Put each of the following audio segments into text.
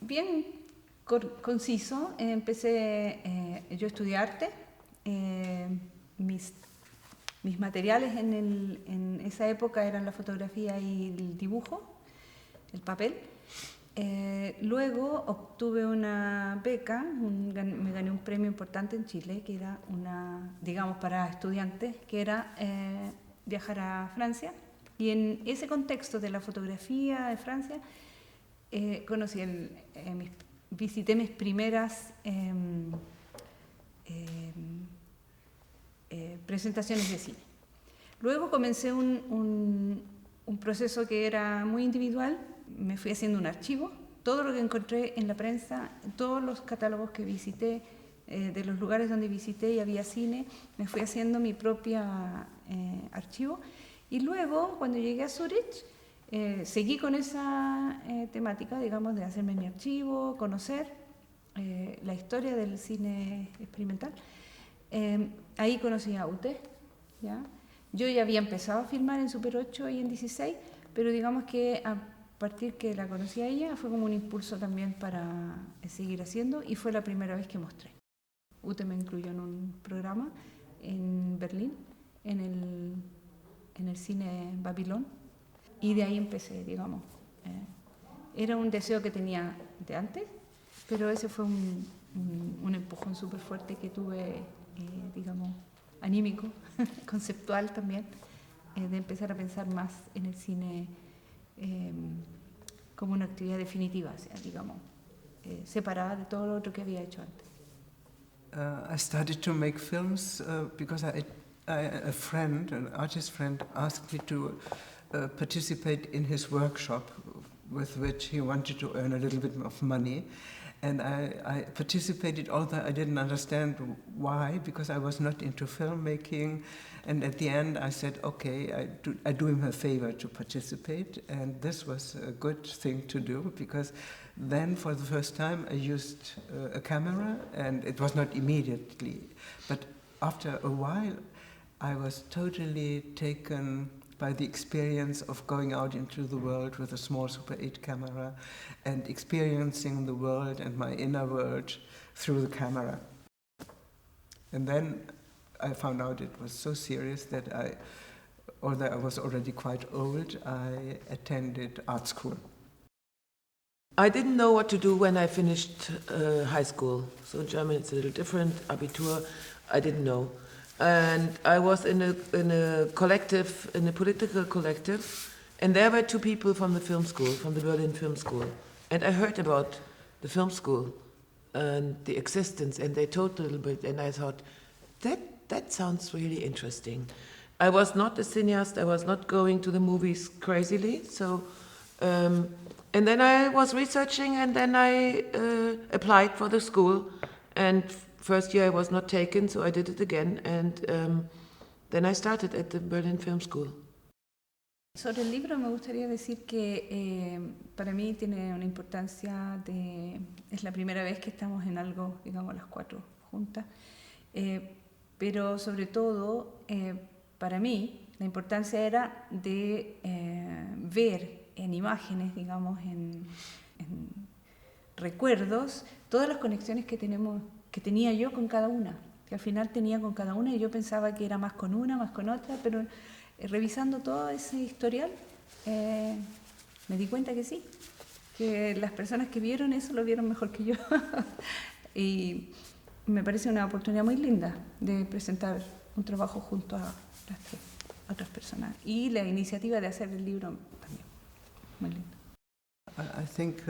Bien conciso. Empecé, yo estudié arte. Mis materiales en esa época eran la fotografía y el dibujo, el papel. Luego obtuve una beca, me gané un premio importante en Chile, que era digamos, para estudiantes, que era viajar a Francia. Y en ese contexto de la fotografía de Francia, visité mis primeras presentaciones de cine. Luego comencé un proceso que era muy individual. Me fui haciendo un archivo, todo lo que encontré en la prensa, todos los catálogos que visité, de los lugares donde visité y había cine, me fui haciendo mi propia archivo. Y luego, cuando llegué a Zurich, seguí con esa temática, digamos, de hacerme mi archivo, conocer la historia del cine experimental. Ahí conocí a Ute, ¿ya? Yo ya había empezado a filmar en Super 8 y en 16, pero digamos que a partir que la conocí a ella fue como un impulso también para seguir haciendo, y fue la primera vez que mostré. Ute me incluyó en un programa en Berlín, en el cine Babilón, y de ahí empecé, digamos. Era un deseo que tenía de antes, pero ese fue un empujón súper fuerte que tuve, digamos, anímico, conceptual también, de empezar a pensar más en el cine como una actividad definitiva, o sea, digamos, separada de todo lo otro que había hecho antes. I started to make films because a friend, an artist friend, asked me to participate in his workshop, with which he wanted to earn a little bit of money. And I participated, although I didn't understand why, because I was not into filmmaking. And at the end I said, okay, I do him a favor to participate. And this was a good thing to do, because then for the first time I used a camera, and it was not immediately. But after a while I was totally taken by the experience of going out into the world with a small Super 8 camera and experiencing the world and my inner world through the camera. And then I found out it was so serious that although I was already quite old, I attended art school. I didn't know what to do when I finished high school. So in German it's a little different, Abitur, I didn't know. And I was in a collective, in a political collective, and there were two people from the film school, from the Berlin Film School. And I heard about the film school and the existence, and they told a little bit, and I thought, that sounds really interesting. I was not a cineast, I was not going to the movies crazily, so, and then I was researching, and then I applied for the school, and first year I was not taken, so I did it again, and then I started at the Berlin Film School. Sobre el libro me gustaría decir que para mí tiene una importancia es la primera vez que estamos en algo, digamos, las cuatro juntas, pero sobre todo para mí la importancia era de ver en imágenes, digamos, en recuerdos, todas las conexiones que tenía yo con cada una, que al final tenía con cada una, y yo pensaba que era más con una, más con otra, pero revisando todo ese historial me di cuenta que sí, que las personas que vieron eso lo vieron mejor que yo. Y me parece una oportunidad muy linda de presentar un trabajo junto a las tres otras personas, y la iniciativa de hacer el libro también, muy linda. I think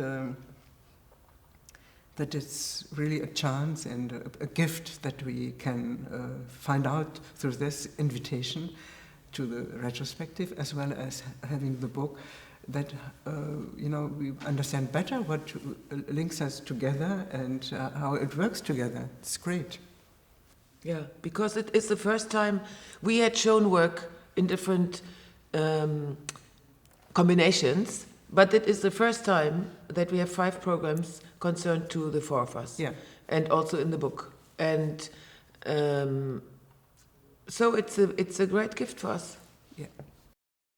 that it's really a chance and a gift that we can find out through this invitation to the retrospective, as well as having the book, that we understand better what links us together and how it works together. It's great. Yeah, because it is the first time we had shown work in different combinations, but it is the first time that we have 5 programs concerned to the 4 of us. Yeah. And also in the book. And so it's a great gift for us. Yeah.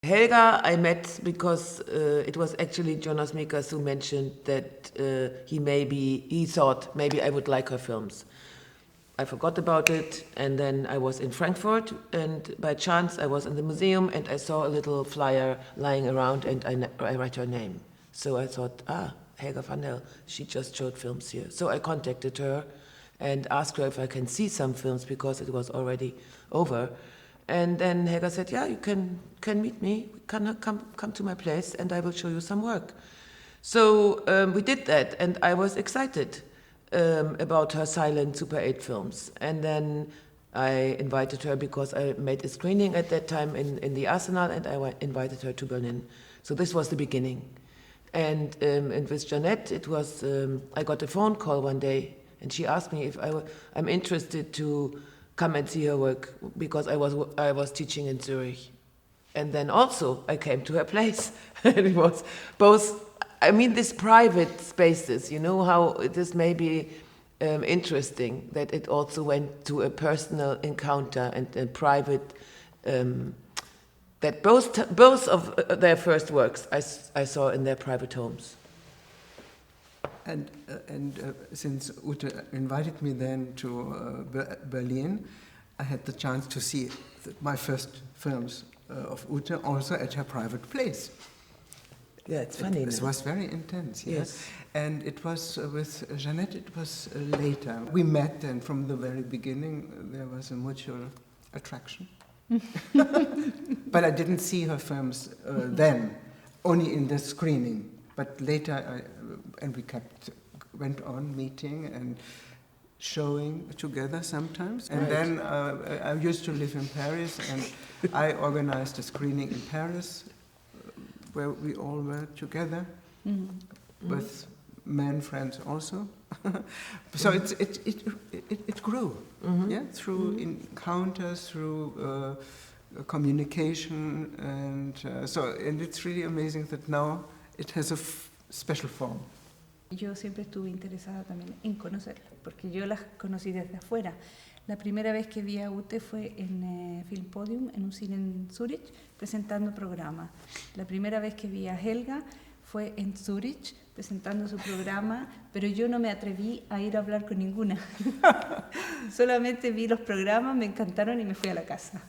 Helga I met because it was actually Jonas Mekas who mentioned that he thought maybe I would like her films. I forgot about it, and then I was in Frankfurt, and by chance I was in the museum and I saw a little flyer lying around, and I read her name. So I thought, Helga Fanderl, she just showed films here. So I contacted her and asked her if I can see some films because it was already over. And then Helga said, yeah, you can meet me, come to my place and I will show you some work. So we did that, and I was excited about her silent Super 8 films. And then I invited her because I made a screening at that time in the Arsenal, and I invited her to Berlin. So this was the beginning. And with Jeannette, it was, I got a phone call one day, and she asked me if I'm interested to come and see her work because I was teaching in Zurich. And then also I came to her place. And it was both, I mean, these private spaces, you know how this may be interesting, that it also went to a personal encounter and a private, that both of their first works I saw in their private homes. And since Ute invited me then to Berlin, I had the chance to see my first films of Ute also at her private place. Yeah, it's funny. It was very intense, yes. And it was with Jeannette, it was later. We met, and from the very beginning there was a mutual attraction. But I didn't see her films then, only in the screening. But later, we went on meeting and showing together sometimes. And then I used to live in Paris, and I organized a screening in Paris where we all were together with men friends also. So it grew, through encounters, through communication, and it's really amazing that now it has a special form. Yo siempre estuve interesada también en conocerlas, porque yo las conocí desde afuera. La primera vez que vi a Ute fue en Film Podium, en un cine en Zurich, presentando programa. La primera vez que vi a Helga fue en Zurich, presentando su programa, pero yo no me atreví a ir a hablar con ninguna. Solamente vi los programas, me encantaron y me fui a la casa.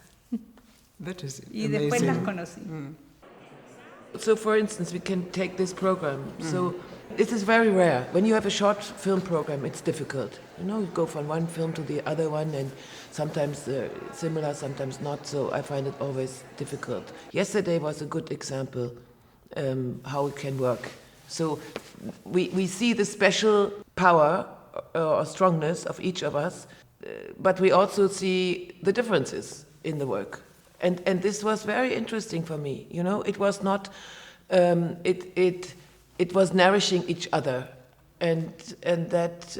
Y después las conocí. So, for instance, we can take this program. So, it is very rare. When you have a short film program, it's difficult. You know, you go from one film to the other one, and sometimes similar, sometimes not. So, I find it always difficult. Yesterday was a good example how it can work. So, we see the special power or strongness of each of us, but we also see the differences in the work. And this was very interesting for me. You know, it was not, it was nourishing each other, and that,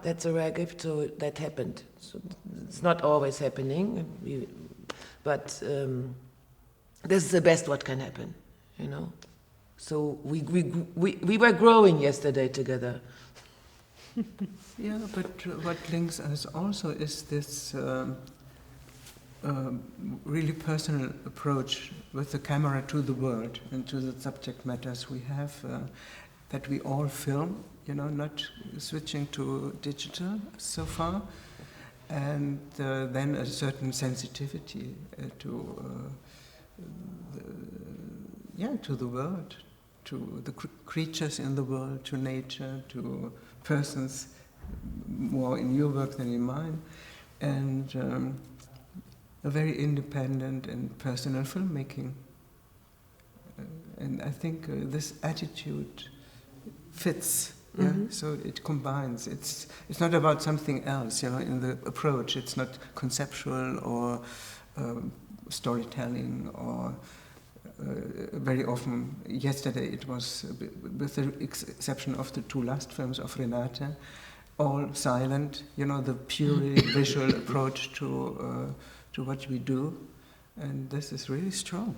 that's a rare gift. So that happened. So it's not always happening, but this is the best what can happen. You know, so we were growing yesterday together. Yeah, but what links us also is this. Really personal approach with the camera to the world and to the subject matters we have, that we all film, you know, not switching to digital so far, and then a certain sensitivity to the world, to the creatures in the world, to nature, to persons, more in your work than in mine, and a very independent and personal filmmaking. And I think this attitude fits, so it combines. It's not about something else, you know, in the approach. It's not conceptual or storytelling or very often, yesterday it was, with the exception of the two last films of Renate, all silent, you know, the purely visual approach to what we do, and this is really strong.